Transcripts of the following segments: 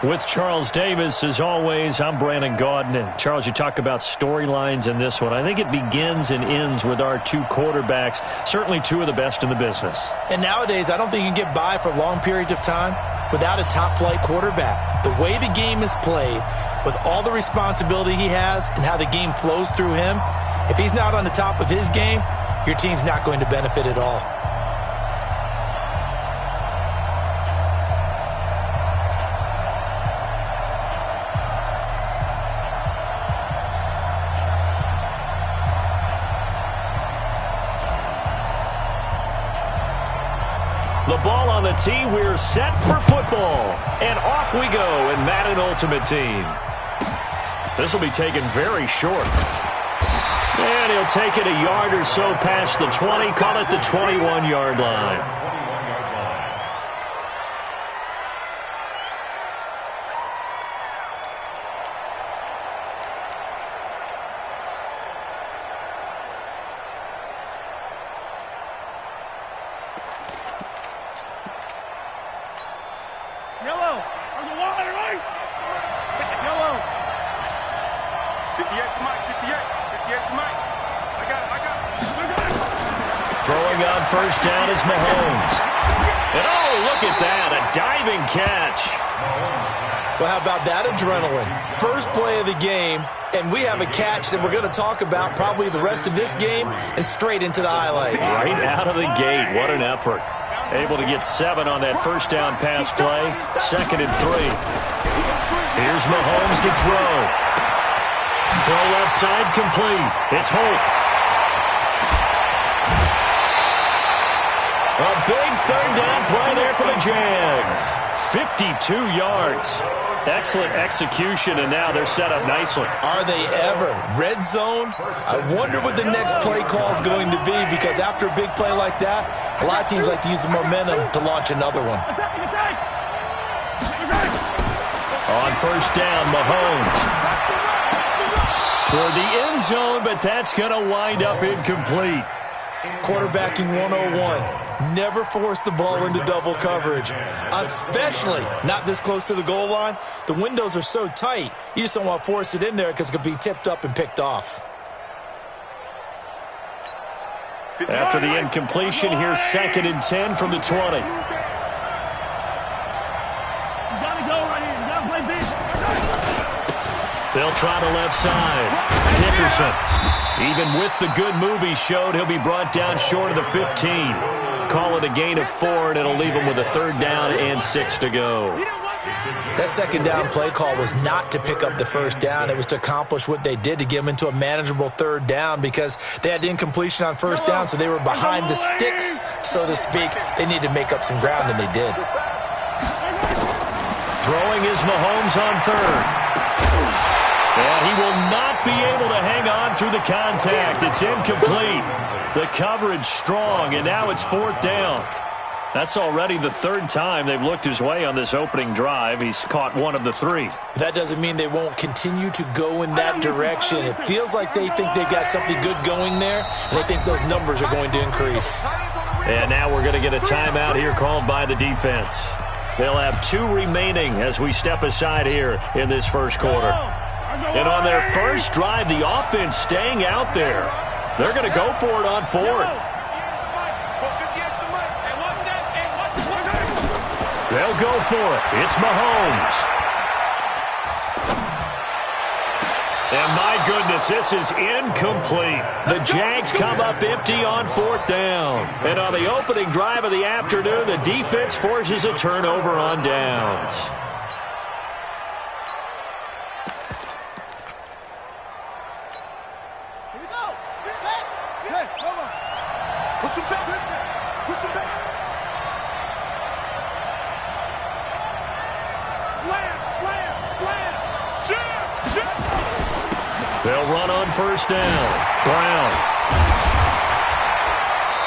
With Charles Davis, as always, I'm Brandon Gaudin. Charles, you talk about storylines in this one. I think it begins and ends with our two quarterbacks, certainly two of the best in the business. And nowadays, I don't think you can get by for long periods of time without a top-flight quarterback. The way the game is played, with all the responsibility he has and how the game flows through him, if he's not on the top of his game, your team's not going to benefit at all. The ball on the tee, we're set for football. And off we go in Madden Ultimate Team. This will be taken very short. And he'll take it a yard or so past the 20, call it the 21-yard line. Throwing on first down is Mahomes. And oh, look at that, a diving catch. Well, how about that adrenaline? First play of the game, and we have a catch that we're going to talk about probably the rest of this game and straight into the highlights. Right out of the gate, what an effort. Able to get 7 on that first down pass play, 2nd and 3. Here's Mahomes to throw. Throw left side complete. It's Holt. A big third down play there for the Jags. 52 yards. Excellent execution, and now they're set up nicely. Are they ever? Red zone? I wonder what the next play call is going to be, because after a big play like that, a lot of teams like to use the momentum to launch another one. On first down, Mahomes. Toward the end zone, but that's going to wind up incomplete. Quarterbacking 101. Never force the ball into double coverage, especially not this close to the goal line. The windows are so tight, you just don't want to force it in there because it could be tipped up and picked off. After the incompletion, here's 2nd and 10 from the 20. They'll try the left side. Dickerson. Even with the good move he showed, he'll be brought down short of the 15. Call it a gain of 4, and it'll leave him with a 3rd down and 6 to go. That 2nd down play call was not to pick up the 1st down. It was to accomplish what they did, to get them into a manageable 3rd down, because they had incompletion on 1st down, so they were behind the sticks, so to speak. They needed to make up some ground, and they did. Throwing is Mahomes on 3rd. And he will not be able to hang on through the contact. It's incomplete. The coverage strong, and now it's 4th down. That's already the 3rd time they've looked his way on this opening drive. He's caught 1 of the 3. That doesn't mean they won't continue to go in that direction. It feels like they think they've got something good going there, and they think those numbers are going to increase. And now we're going to get a timeout here called by the defense. They'll have 2 remaining as we step aside here in this first quarter. And on their first drive, the offense staying out there. They're going to go for it on 4th. They'll go for it. It's Mahomes. And my goodness, this is incomplete. The Jags come up empty on 4th down. And on the opening drive of the afternoon, the defense forces a turnover on downs. They'll run on first down. Brown.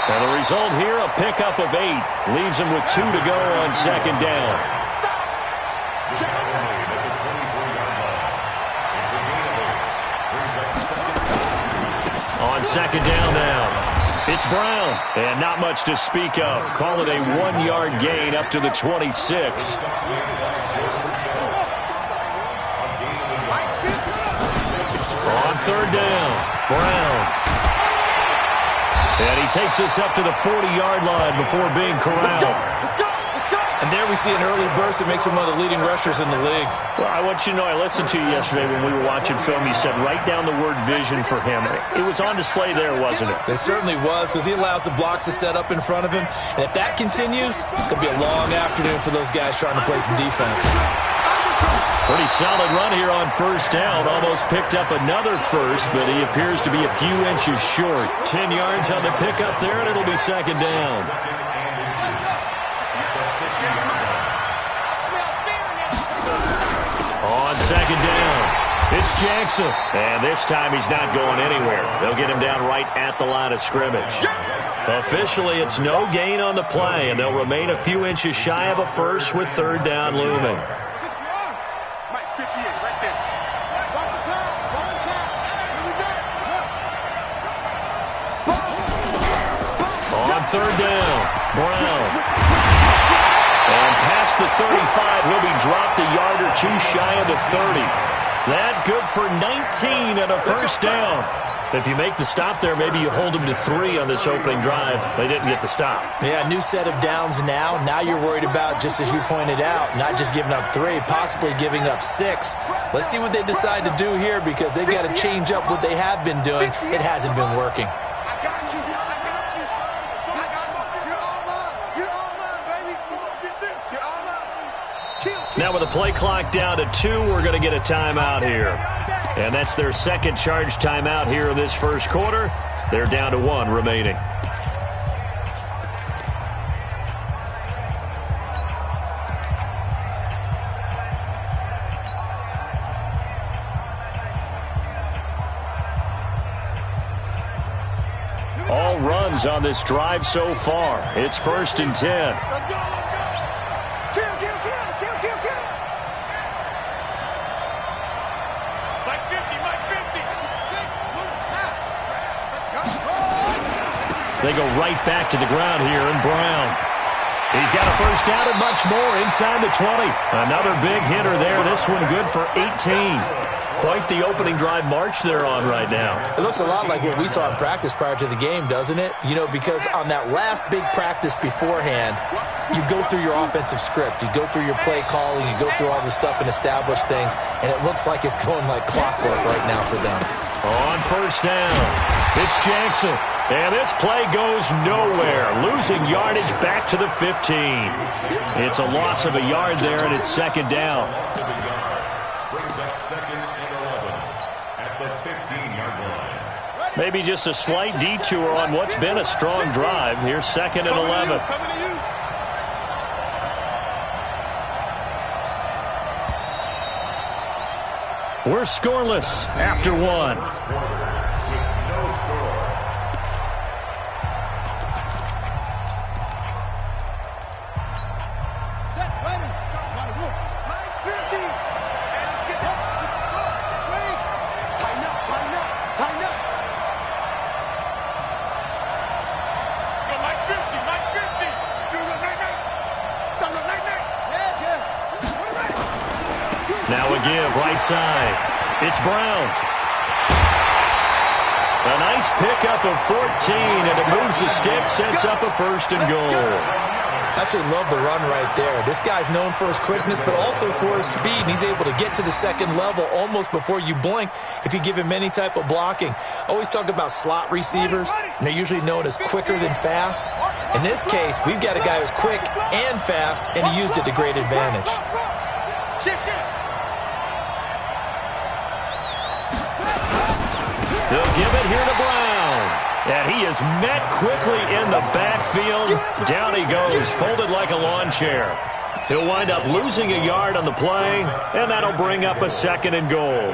And the result here, a pickup of 8. Leaves them with 2 to go on 2nd down. On 2nd down now. It's Brown. And not much to speak of. Call it a 1-yard gain up to the 26. third down. Brown. And he takes us up to the 40-yard line before being corralled. And there we see an early burst that makes him one of the leading rushers in the league. Well, I want you to know, I listened to you yesterday when we were watching film. You said write down the word vision for him. It was on display there, wasn't it? It certainly was, because he allows the blocks to set up in front of him. And if that continues, it could be a long afternoon for those guys trying to play some defense. Pretty solid run here on first down. Almost picked up another first, but he appears to be a few inches short. 10 yards on the pickup there, and it'll be second down. On second down, it's Jackson. And this time he's not going anywhere. They'll get him down right at the line of scrimmage. Officially, it's no gain on the play, and they'll remain a few inches shy of a first with third down looming. On third down, Brown. And past the 35, he'll be dropped a yard or two shy of the 30. That good for 19 and a first down. If you make the stop there, maybe you hold them to 3 on this opening drive. They didn't get the stop. Yeah, new set of downs now. Now you're worried about, just as you pointed out, not just giving up 3, possibly giving up 6. Let's see what they decide to do here, because they've got to change up what they have been doing. It hasn't been working. Now with the play clock down to 2, we're going to get a timeout here. And that's their second charge timeout here in this first quarter. They're down to 1 remaining. All runs on this drive so far. It's 1st and 10. They go right back to the ground here, and Brown. He's got a first down and much more inside the 20. Another big hitter there. This one good for 18. Quite the opening drive march they're on right now. It looks a lot like what we saw in practice prior to the game, doesn't it? You know, because on that last big practice beforehand, you go through your offensive script. You go through your play calling. You go through all the stuff and establish things, and it looks like it's going like clockwork right now for them. On first down, it's Jackson. And this play goes nowhere. Losing yardage back to the 15. It's a loss of a yard there, and it's second down. Maybe just a slight detour on what's been a strong drive. Here's 2nd and 11. We're scoreless after 1. Now a give, right side. It's Brown. A nice pickup of 14, and it moves the stick, sets up a 1st and goal. Absolutely love the run right there. This guy's known for his quickness, but also for his speed. And he's able to get to the second level almost before you blink if you give him any type of blocking. Always talk about slot receivers, and they're usually known as quicker than fast. In this case, we've got a guy who's quick and fast, and he used it to great advantage. They'll give it here to Brown. And he is met quickly in the backfield. Down he goes, folded like a lawn chair. He'll wind up losing a yard on the play, and that'll bring up a 2nd and goal.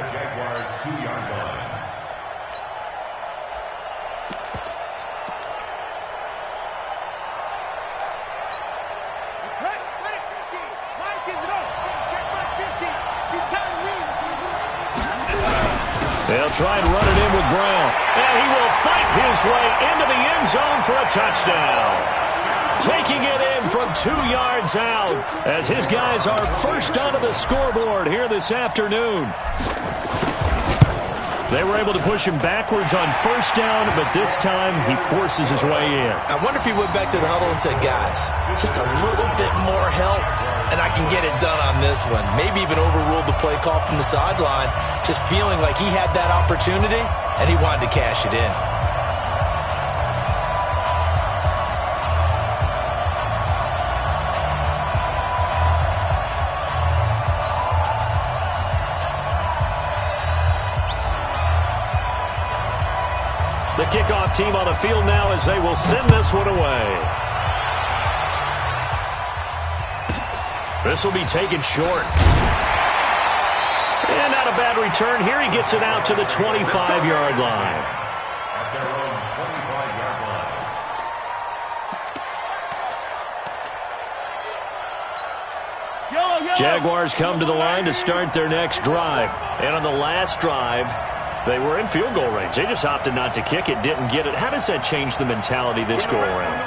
They'll try and run it in with Brown. And he will fight his way into the end zone for a touchdown. Taking it in from 2 yards out as his guys are first onto the scoreboard here this afternoon. They were able to push him backwards on first down, but this time he forces his way in. I wonder if he went back to the huddle and said, guys, just a little bit more help, and I can get it done on this one. Maybe even overruled the play call from the sideline, just feeling like he had that opportunity, and he wanted to cash it in. The kickoff team on the field now as they will send this one away. This will be taken short. And not a bad return here. He gets it out to the 25-yard line. Jaguars come to the line to start their next drive. And on the last drive, they were in field goal range. They just opted not to kick it, didn't get it. How does that change the mentality this go around?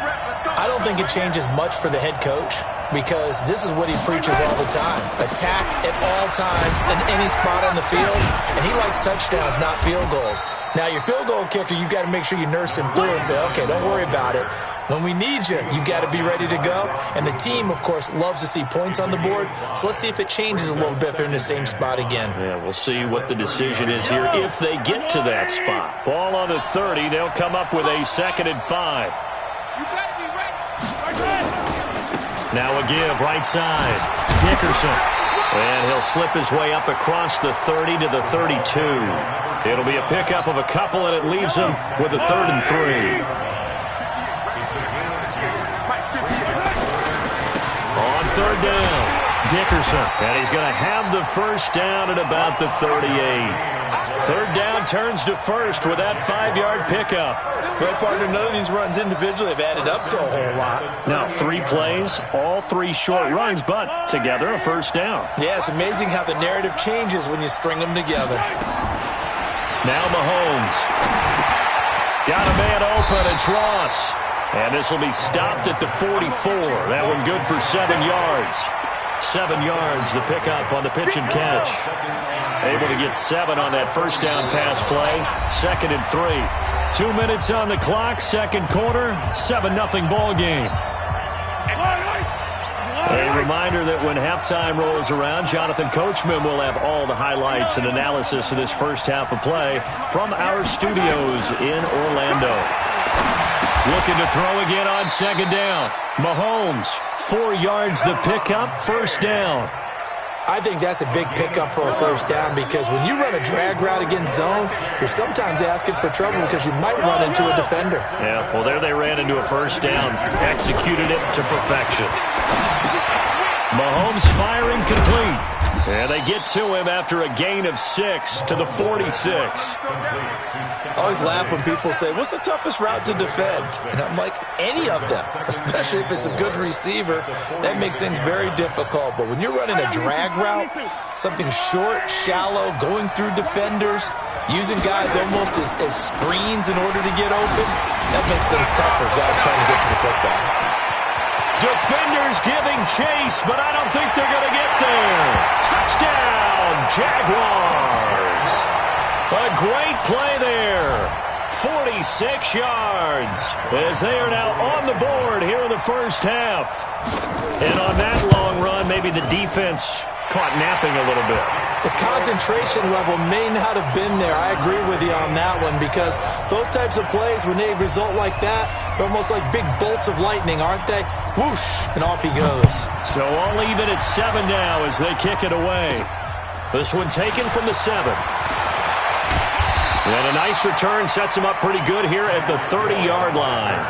I don't think it changes much for the head coach because this is what he preaches all the time. Attack at all times in any spot on the field, and he likes touchdowns, not field goals. Now, your field goal kicker, you got to make sure you nurse him through and say, okay, don't worry about it. When we need you, you got to be ready to go. And the team, of course, loves to see points on the board. So let's see if it changes a little bit if they're in the same spot again. Yeah, we'll see what the decision is here if they get to that spot. Ball on the 30. They'll come up with a 2nd and 5. Now a give right side. Dickerson. And he'll slip his way up across the 30 to the 32. It'll be a pickup of a couple, and it leaves him with a 3rd and 3. On 3rd down, Dickerson. And he's going to have the first down at about the 38. 3rd down turns to first with that 5-yard pickup. Well, partner, none of these runs individually have added up to a whole lot. Now, 3 plays, all 3 short runs, but together a first down. Yeah, it's amazing how the narrative changes when you string them together. Now Mahomes. Got a man open. It's Ross. And this will be stopped at the 44. That one good for 7 yards. 7 yards, the pickup on the pitch and catch. Able to get 7 on that first down pass play. 2nd and 3. 2 minutes on the clock, 2nd quarter, 7-0 ball game. A reminder that when halftime rolls around, Jonathan Coachman will have all the highlights and analysis of this first half of play from our studios in Orlando. Looking to throw again on 2nd down. Mahomes, 4 yards the pickup, first down. I think that's a big pickup for a first down because when you run a drag route against zone, you're sometimes asking for trouble because you might run into a defender. Yeah, well, there they ran into a first down. Executed it to perfection. Mahomes firing complete. And they get to him after a gain of 6 to the 46. I always laugh when people say, what's the toughest route to defend? And I'm like, any of them, especially if it's a good receiver. That makes things very difficult. But when you're running a drag route, something short, shallow, going through defenders, using guys almost as screens in order to get open, that makes things tough as guys trying to get to the football. Defenders giving chase, but I don't think they're going to get there. Touchdown, Jaguars. A great play there. 46 yards as they are now on the board here in the first half. And on that long run, maybe the defense caught napping a little bit. The concentration level may not have been there. I agree with you on that one because those types of plays, when they result like that, they're almost like big bolts of lightning, aren't they? Whoosh, and off he goes. So all even at 7 now as they kick it away. This one taken from the 7. And a nice return sets him up pretty good here at the 30-yard line.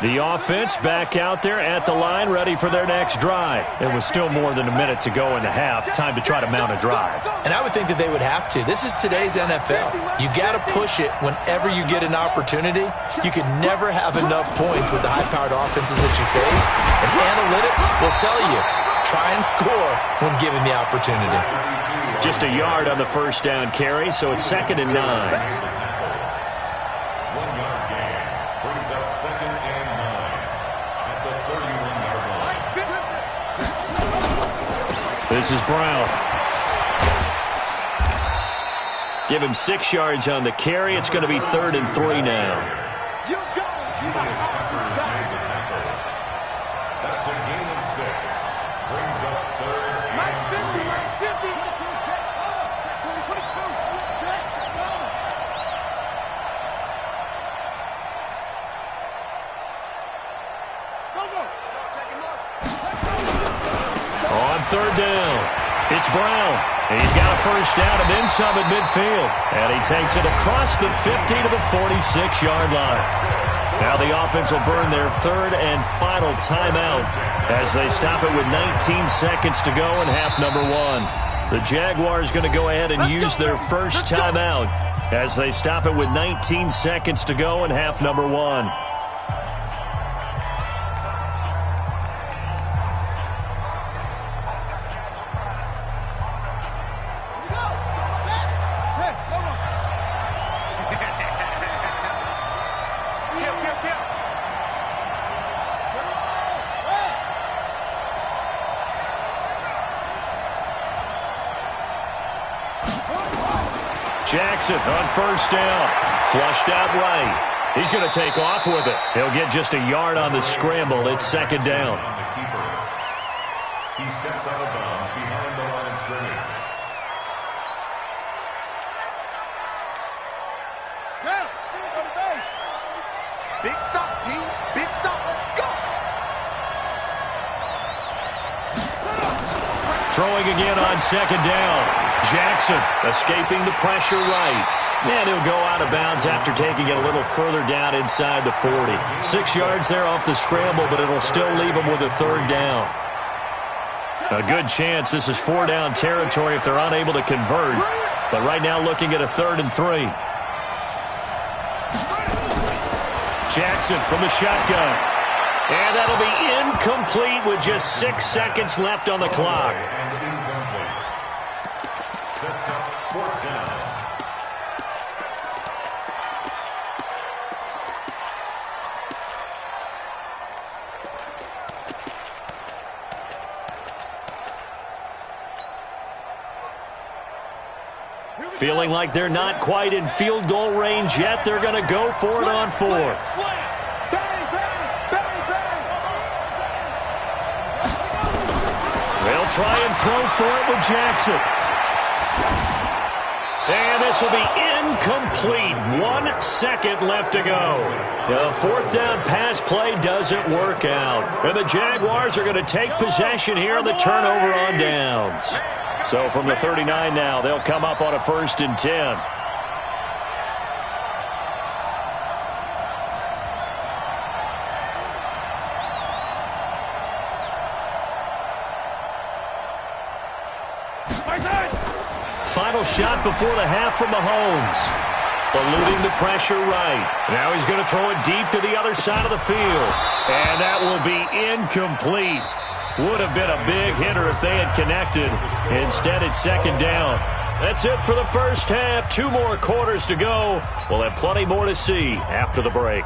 The offense back out there at the line, ready for their next drive. It was still more than a minute to go in the half. Time to try to mount a drive. And I would think that they would have to. This is today's NFL. You got to push it whenever you get an opportunity. You can never have enough points with the high-powered offenses that you face. And analytics will tell you, try and score when given the opportunity. Just a yard on the first down carry, so it's 2nd and 9. This is Brown. Give him 6 yards on the carry. It's going to be 3rd and 3 now. That's a gain of 6. Brings up 3rd. Max 50, Max 50. On 3rd down, it's Brown. He's got a first down and then some at midfield. And he takes it across the 50 to the 46-yard line. Now the offense will burn their 3rd and final timeout as they stop it with 19 seconds to go in half number 1. The Jaguars going to go ahead and use their first timeout as they stop it with 19 seconds to go in half number 1. Jackson on first down. Flushed out right. He's going to take off with it. He'll get just a yard on the scramble. It's 2nd down. He steps out of bounds behind the line of scrimmage. Big stop, G. Big stop. Let's go. Throwing again on 2nd down. Jackson escaping the pressure right. And he'll go out of bounds after taking it a little further down inside the 40. 6 yards there off the scramble, but it'll still leave him with a 3rd down. A good chance this is 4-down territory if they're unable to convert. But right now looking at a 3rd and 3. Jackson from the shotgun. And that'll be incomplete with just 6 seconds left on the clock. Sets up 4th down. Feeling like they're not quite in field goal range yet. They're going to go for it on 4. They'll try and throw for it with Jackson. And this will be incomplete. 1 second left to go. The 4th down pass play doesn't work out. And the Jaguars are going to take possession here on the turnover on downs. So from the 39 now, they'll come up on a 1st and 10. Final shot before the half from Mahomes. Eluding the pressure right. Now he's going to throw it deep to the other side of the field. And that will be incomplete. Would have been a big hitter if they had connected. Instead, it's 2nd down. That's it for the first half. 2 more quarters to go. We'll have plenty more to see after the break.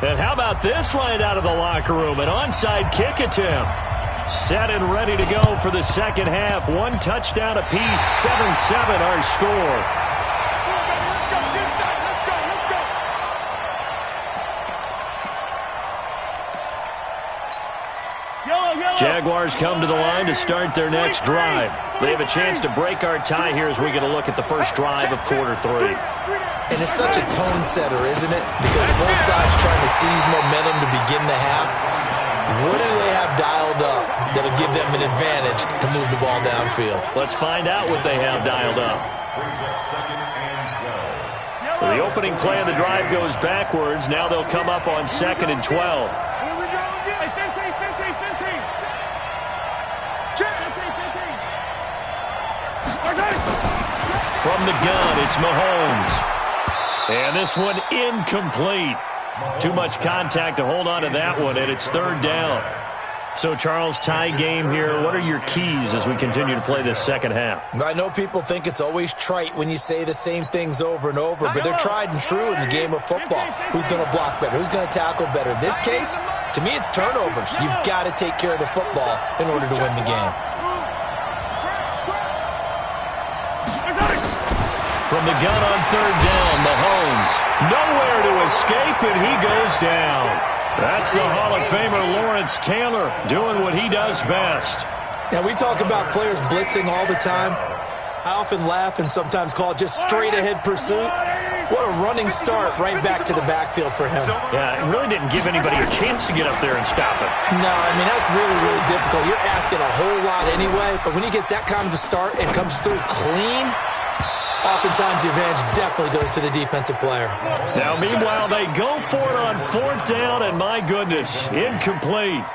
And how about this right out of the locker room? An onside kick attempt. Set and ready to go for the second half. 1 touchdown apiece. 7-7 our score. Jaguars come to the line to start their next drive. They have a chance to break our tie here as we get a look at the first drive of quarter 3. And it's such a tone setter, isn't it? Because both sides trying to seize momentum to begin the half. What do they have dialed up that'll give them an advantage to move the ball downfield? Let's find out what they have dialed up. So the opening play of the drive goes backwards. Now they'll come up on 2nd and 12. From the gun, it's Mahomes. And this one incomplete. Too much contact to hold on to that one, and it's 3rd down. So, Charles, tie game here. What are your keys as we continue to play this second half? I know people think it's always trite when you say the same things over and over, but they're tried and true in the game of football. Who's going to block better? Who's going to tackle better? In this case, to me, it's turnovers. You've got to take care of the football in order to win the game. From the gun on third down, Mahomes. Nowhere to escape, and he goes down. That's the Hall of Famer Lawrence Taylor doing what he does best. Now, we talk about players blitzing all the time. I often laugh and sometimes call it just straight-ahead pursuit. What a running start right back to the backfield for him. Yeah, it really didn't give anybody a chance to get up there and stop him. No, I mean, that's really, really difficult. You're asking a whole lot anyway, but when he gets that kind of a start and comes through clean, oftentimes the advantage definitely goes to the defensive player. Now, meanwhile, they go for it on fourth down, and my goodness, incomplete.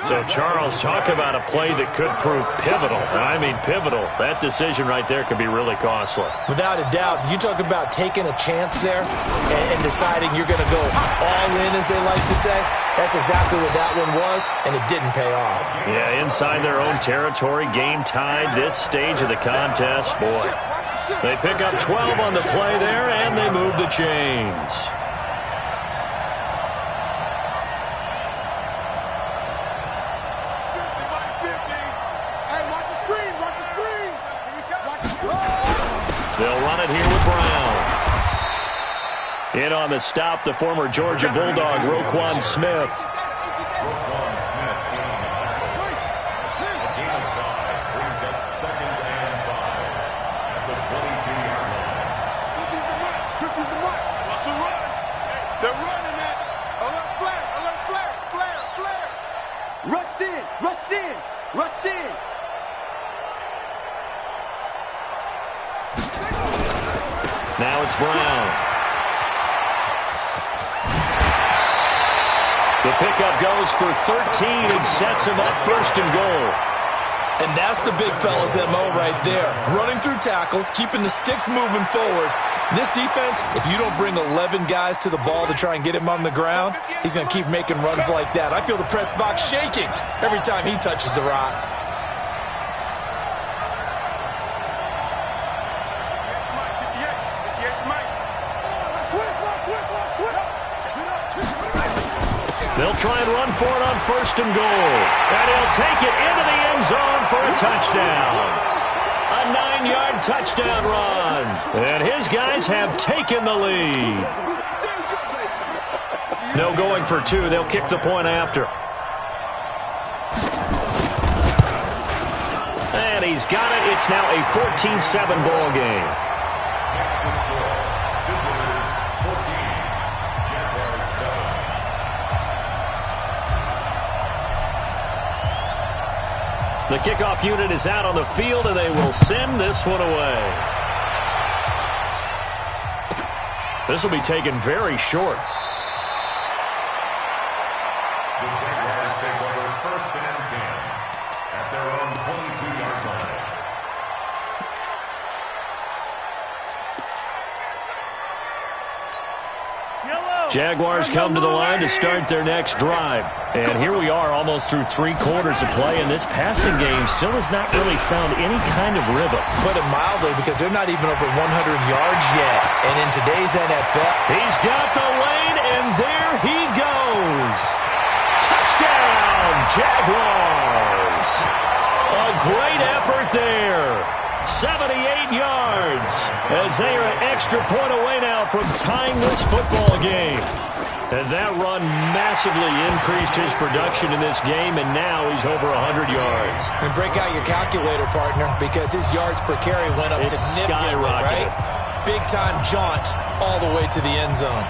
So, Charles, talk about a play that could prove pivotal. I mean, pivotal. That decision right there could be really costly. Without a doubt. You talk about taking a chance there and deciding you're going to go all in, as they like to say. That's exactly what that one was, and it didn't pay off. Yeah, inside their own territory, game tied this stage of the contest. Boy, they pick up 12 on the play there, and they move the chains. They'll run it here with Brown. In on the stop, the former Georgia Bulldog, Roquan Smith. They're running it. Alert flare, alert flare, flare, flare. Rush in, rush in, rush in. Now it's Brown. The pickup goes for 13 and sets him up first and goal. And that's the big fella's MO right there. Running through tackles, keeping the sticks moving forward. This defense, if you don't bring 11 guys to the ball to try and get him on the ground, he's going to keep making runs like that. I feel the press box shaking every time he touches the rock. They'll try and run for it on first and goal. And he'll take it into the end zone for a touchdown. A 9-yard touchdown run. And his guys have taken the lead. No going for two. They'll kick the point after. And he's got it. It's now a 14-7 ball game. The kickoff unit is out on the field, and they will send this one away. This will be taken very short. The Jaguars take over first and 10 at their own 22-yard line. Jaguars come to the line to start their next drive. And here we are almost through 3 quarters of play, and this passing game still has not really found any kind of rhythm. Put it mildly, because they're not even over 100 yards yet. And in today's NFL... He's got the lane, and there he goes. Touchdown, Jaguars. A great effort there. 78 yards as they are an extra point away now from tying this football game. And that run massively increased his production in this game, and now he's over 100 yards. And break out your calculator, partner, because his yards per carry went up significantly, right? Big-time jaunt all the way to the end zone.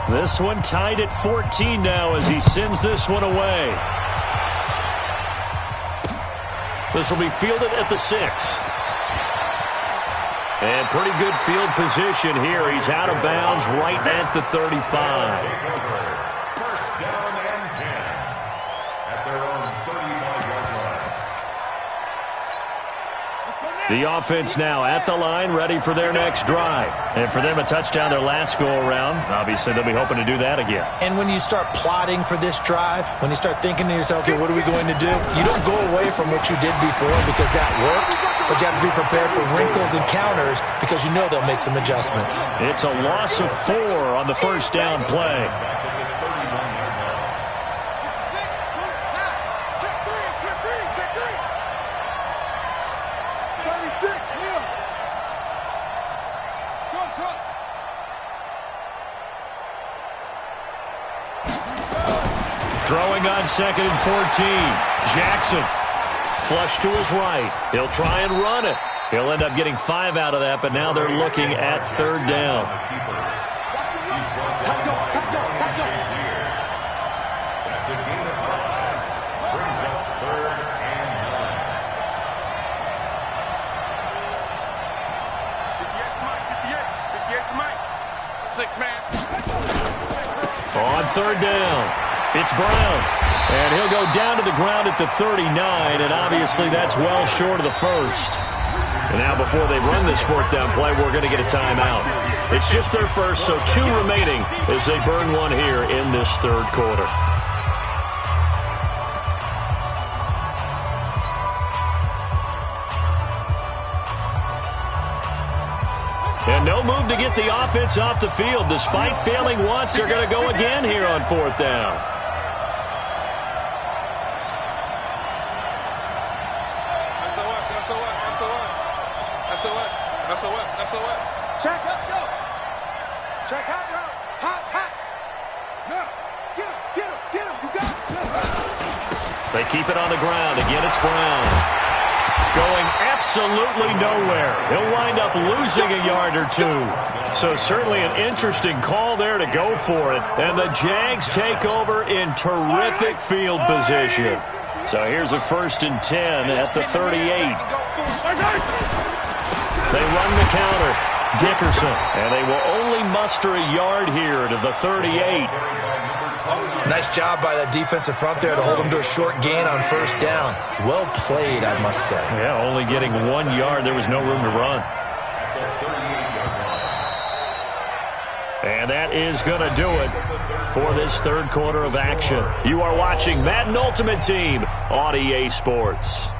This one tied at 14 now as he sends this one away. This will be fielded at the 6. And pretty good field position here. He's out of bounds right at the 35. First down and 10 at their own 35-yard line. Let's go now. The offense now at the line, ready for their next drive. And for them, a touchdown their last go-around. Obviously, they'll be hoping to do that again. And when you start plotting for this drive, when you start thinking to yourself, okay, what are we going to do? You don't go away from what you did before because that worked, but you have to be prepared for wrinkles and counters because you know they'll make some adjustments. It's a loss of 4 on the first down play. Throwing on 2nd and 14. Jackson. Flush to his right. He'll try and run it. He'll end up getting 5 out of that, but now they're looking at 3rd down. That's a gain of 5. Brings up 3rd and 9. 58 to Mike. 6 man. On 3rd down. It's Brown, and he'll go down to the ground at the 39, and obviously that's well short of the first. And now before they run this 4th down play, we're going to get a timeout. It's just their first, so 2 remaining as they burn one here in this 3rd quarter. And no move to get the offense off the field. Despite failing once, they're going to go again here on 4th down. SOS. Check, let's go. Check, hot route. Hot. No. Get him. You got it. They keep it on the ground. Again, it's Brown. Going absolutely nowhere. He'll wind up losing a yard or 2. So certainly an interesting call there to go for it. And the Jags take over in terrific field position. So here's a 1st and 10 at the 38. They run the counter. Dickerson. And they will only muster a yard here to the 38. Nice job by that defensive front there to hold them to a short gain on 1st down. Well played, I must say. Yeah, only getting 1 yard. There was no room to run. And that is going to do it for this 3rd quarter of action. You are watching Madden Ultimate Team on EA Sports.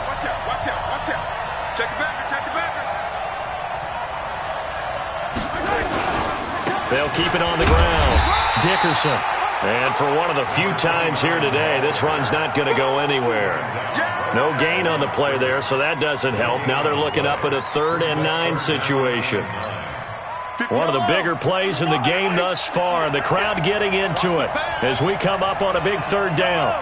Watch out. Check the backer. They'll keep it on the ground. Dickerson. And for one of the few times here today, this run's not going to go anywhere. No gain on the play there, so that doesn't help. Now they're looking up at a 3rd and 9 situation. One of the bigger plays in the game thus far. The crowd getting into it as we come up on a big 3rd down.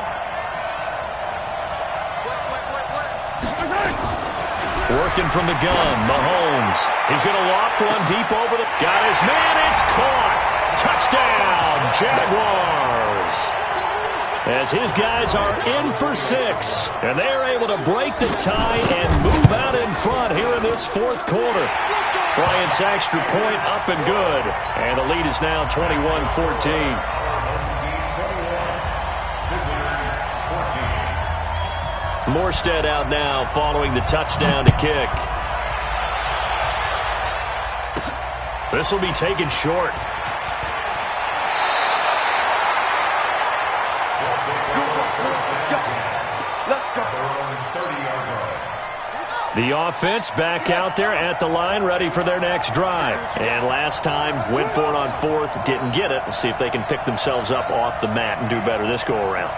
Working from the gun, Mahomes. He's going to loft one deep over the... Got his man, it's caught. Touchdown, Jaguars. As his guys are in for 6. And they're able to break the tie and move out in front here in this 4th quarter. Bryant's extra point up and good. And the lead is now 21-14. Morstead out now following the touchdown to kick. This will be taken short. The offense back out there at the line, ready for their next drive. And last time, went for it on 4th, didn't get it. We'll see if they can pick themselves up off the mat and do better this go-around.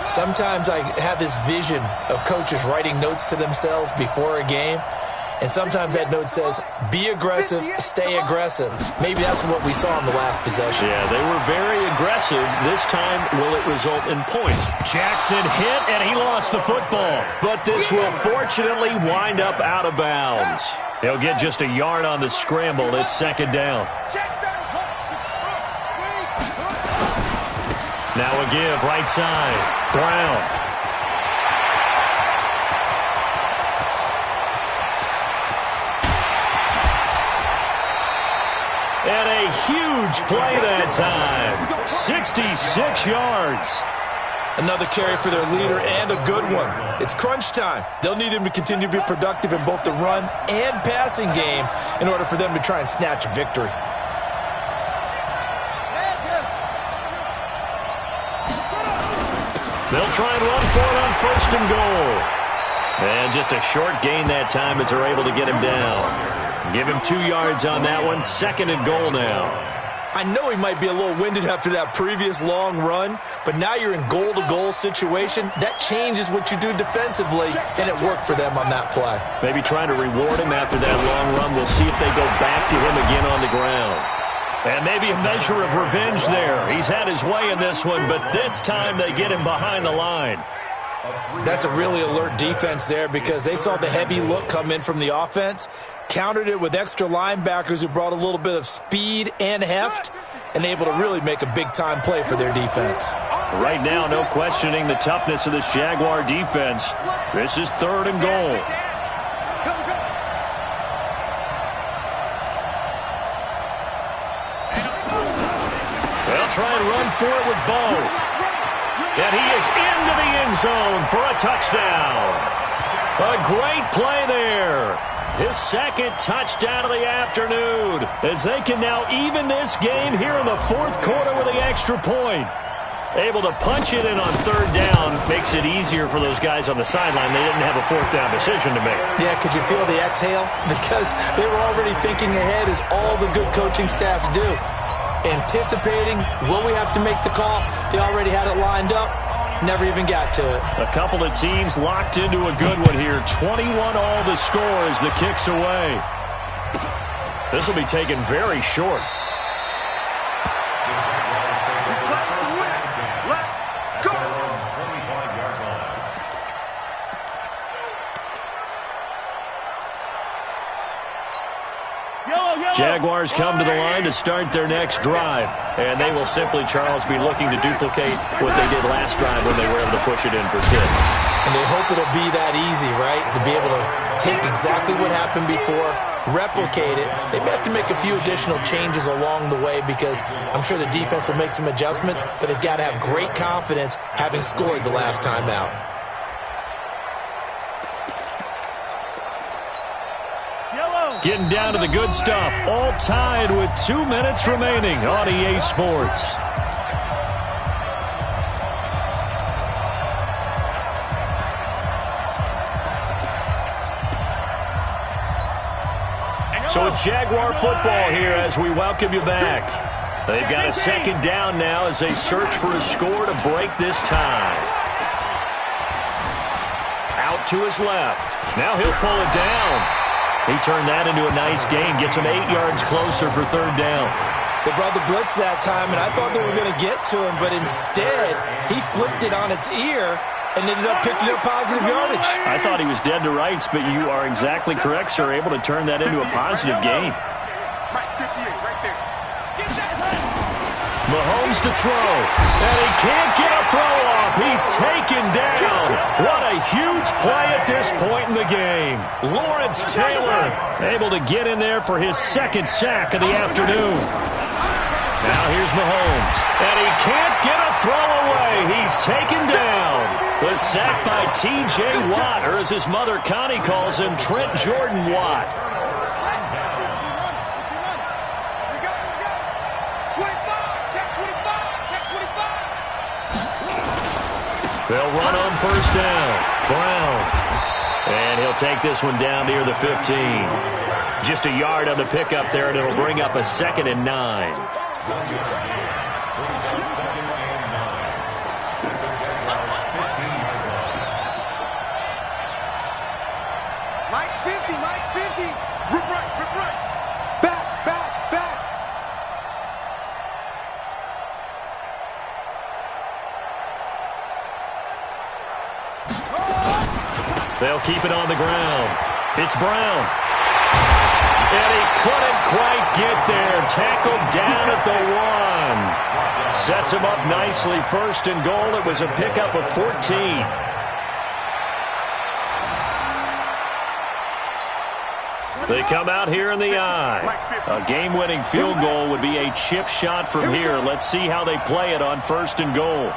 Sometimes I have this vision of coaches writing notes to themselves before a game, and sometimes that note says, be aggressive, stay aggressive. Maybe that's what we saw in the last possession. Yeah, they were very aggressive. This time, will it result in points? Jackson hit, and he lost the football. But this will fortunately wind up out of bounds. He'll get just a yard on the scramble. It's 2nd down. Now a give, right side. Brown. huge play that time. 66 yards. Another carry for their leader and a good one. It's crunch time. They'll need him to continue to be productive in both the run and passing game in order for them to try and snatch a victory. They'll try and run for it on 1st and goal. And just a short gain that time as they're able to get him down. Give him 2 yards on that one. 2nd and goal now. I know he might be a little winded after that previous long run, but now you're in goal-to-goal situation. That changes what you do defensively, and it worked for them on that play. Maybe trying to reward him after that long run. We'll see if they go back to him again on the ground. And maybe a measure of revenge there. He's had his way in this one, but this time they get him behind the line. That's a really alert defense there because they saw the heavy look come in from the offense, countered it with extra linebackers who brought a little bit of speed and heft, and able to really make a big-time play for their defense. Right now, no questioning the toughness of this Jaguar defense. This is 3rd and goal. They'll try and run for it with Bo. And he is into the end zone for a touchdown. A great play there. His 2nd touchdown of the afternoon as they can now even this game here in the 4th quarter with the extra point. Able to punch it in on 3rd down makes it easier for those guys on the sideline. They didn't have a 4th down decision to make. Yeah, could you feel the exhale? Because they were already thinking ahead as all the good coaching staffs do. Anticipating, will we have to make the call? They already had it lined up. Never even got to it. A couple of teams locked into a good one here. 21 all the score as the kick's away. This will be taken very short. Jaguars come to the line to start their next drive. And they will simply, Charles, be looking to duplicate what they did last drive when they were able to push it in for 6. And they hope it'll be that easy, right? To be able to take exactly what happened before, replicate it. They may have to make a few additional changes along the way because I'm sure the defense will make some adjustments, but they've got to have great confidence having scored the last time out. Getting down to the good stuff. All tied with 2 minutes remaining on EA Sports. So it's Jaguar football here as we welcome you back. They've got a 2nd down now as they search for a score to break this tie. Out to his left. Now he'll pull it down. He turned that into a nice gain. Gets him 8 yards closer for 3rd down. They brought the blitz that time, and I thought they were going to get to him, but instead, he flipped it on its ear and ended up picking up positive yardage. I thought he was dead to rights, but you are exactly correct, sir. Able to turn that into a positive gain. Mahomes to throw, and he can't get a throw off. He's taken down. What a huge play at this point in the game. Lawrence Taylor able to get in there for his 2nd sack of the afternoon. Now here's Mahomes, and he can't get a throw away. He's taken down. The sack by T.J. Watt, or as his mother Connie calls him, Trent Jordan Watt. They'll run on 1st down. Brown. And he'll take this one down near the 15. Just a yard on the pickup there, and it'll bring up a 2nd and 9. Mike's 50, Mike's 50. Rip right. Back. They'll keep it on the ground. It's Brown. And he couldn't quite get there. Tackled down at the 1. Sets him up nicely. 1st and goal. It was a pickup of 14. They come out here in the eye. A game-winning field goal would be a chip shot from here. Let's see how they play it on 1st and goal.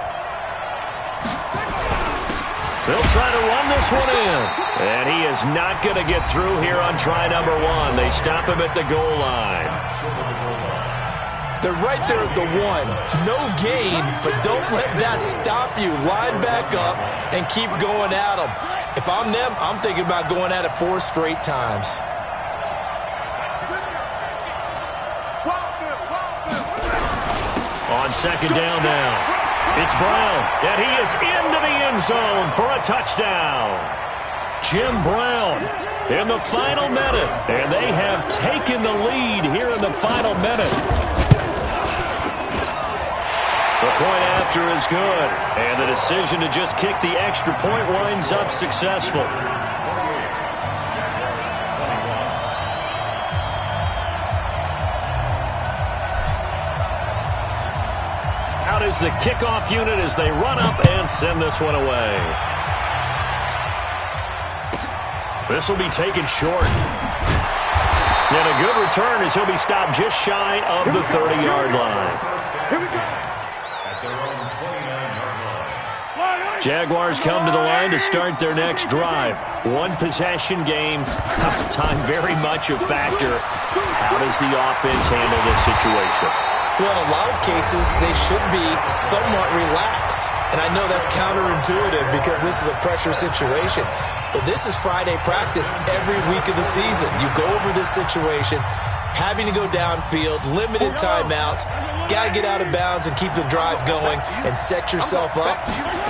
They'll try to run this one in. And he is not going to get through here on try number 1. They stop him at the goal line. They're right there at the 1. No gain, but don't let that stop you. Line back up and keep going at them. If I'm them, I'm thinking about going at it 4 straight times. On 2nd down now, it's Brown, and he is into the end zone for a touchdown. Jim Brown in the final minute, and they have taken the lead here in the final minute. The point after is good, and the decision to just kick the extra point winds up successful. Out is the kickoff unit as they run up and send this one away. This will be taken short. And a good return as he'll be stopped just shy of the 30-yard line. Jaguars come to the line to start their next drive. 1 possession game. Time very much a factor. How does the offense handle this situation? Well, in a lot of cases, they should be somewhat relaxed. And I know that's counterintuitive because this is a pressure situation. But this is Friday practice every week of the season. You go over this situation, having to go downfield, limited timeouts, got to get out of bounds and keep the drive going and set yourself up.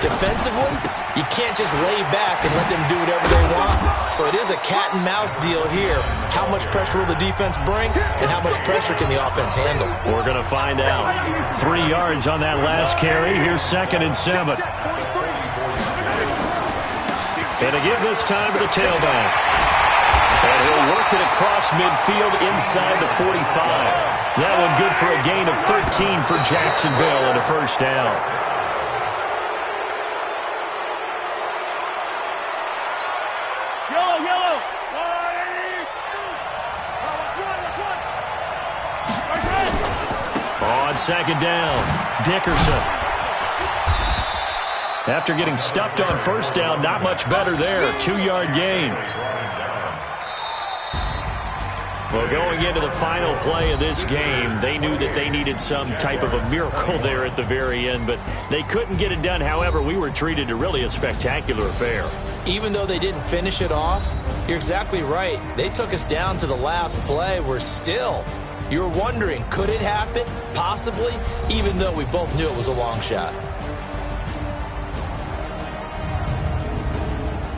Defensively, you can't just lay back and let them do whatever they want. So it is a cat and mouse deal here. How much pressure will the defense bring and how much pressure can the offense handle? We're going to find out. 3 yards on that last carry. Here's 2nd and 7. And to give this time to the tailback. And he'll work it across midfield inside the 45. That one good for a gain of 13 for Jacksonville and a 1st down. Yellow. On 2nd down, Dickerson. After getting stuffed on 1st down, not much better there. 2-yard gain. Well, going into the final play of this game, they knew that they needed some type of a miracle there at the very end, but they couldn't get it done. However, we were treated to really a spectacular affair. Even though they didn't finish it off, you're exactly right. They took us down to the last play. We're still, you're wondering, could it happen? Possibly, even though we both knew it was a long shot.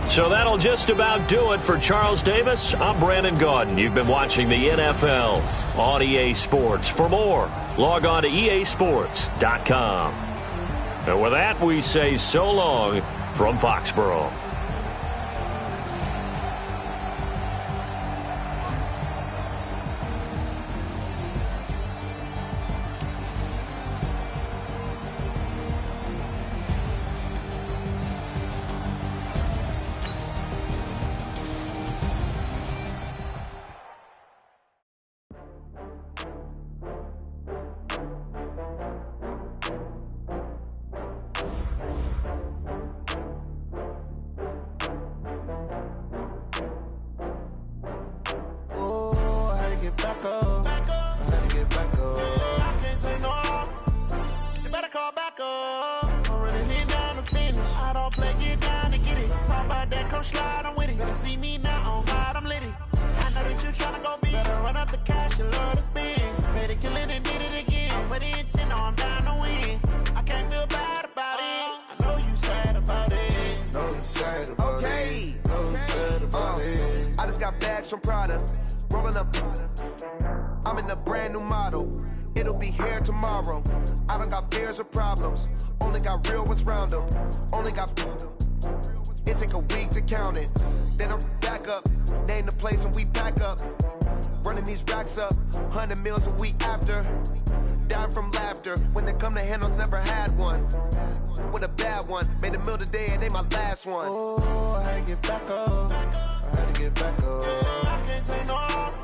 So that'll just about do it for Charles Davis. I'm Brandon Gaudin. You've been watching the NFL on EA Sports. For more, log on to easports.com. And with that, we say so long from Foxborough. From Prada, rolling up. I'm in a brand new model. It'll be here tomorrow. I don't got fears or problems. Only got real ones round them. Only got. It take a week to count it. Then I'm back up. Name the place and we pack up. Running these racks up. 100 meals a week after. Dying from laughter. When it come to handles, never had one. With a bad one. Made a meal today and they my last one. Oh, I get back up. I had to get back up. Yeah, I can't take no loss.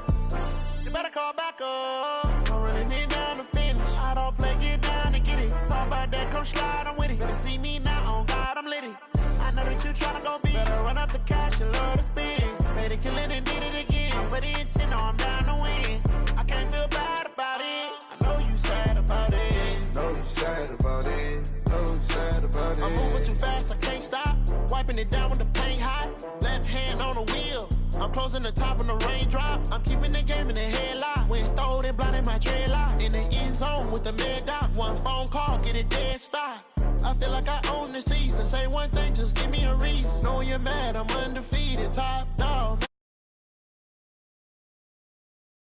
You better call back up. I'm running it down to finish. I don't play, get down and get it. Talk about that, come slide, I'm with it. Better see me now, on God, I'm litty. I know that you tryna go big. Better run up the cash, you love to spend. Better kill it and did it again. I'm ready intent, no, I'm down to win. I can't feel bad about it. I know you sad about it. Know you sad about it. Know you sad about it. I'm moving too fast, I can't stop. Wiping it down with the paint hot. Left hand on the wheel. I'm closing the top on the raindrop. I'm keeping the game in the headlock. When throwed and blinded my dreadlock. In the end zone with the mad dot. One phone call, get it dead stop. I feel like I own the season. Say one thing, just give me a reason. Knowing you're mad, I'm undefeated. Top dog.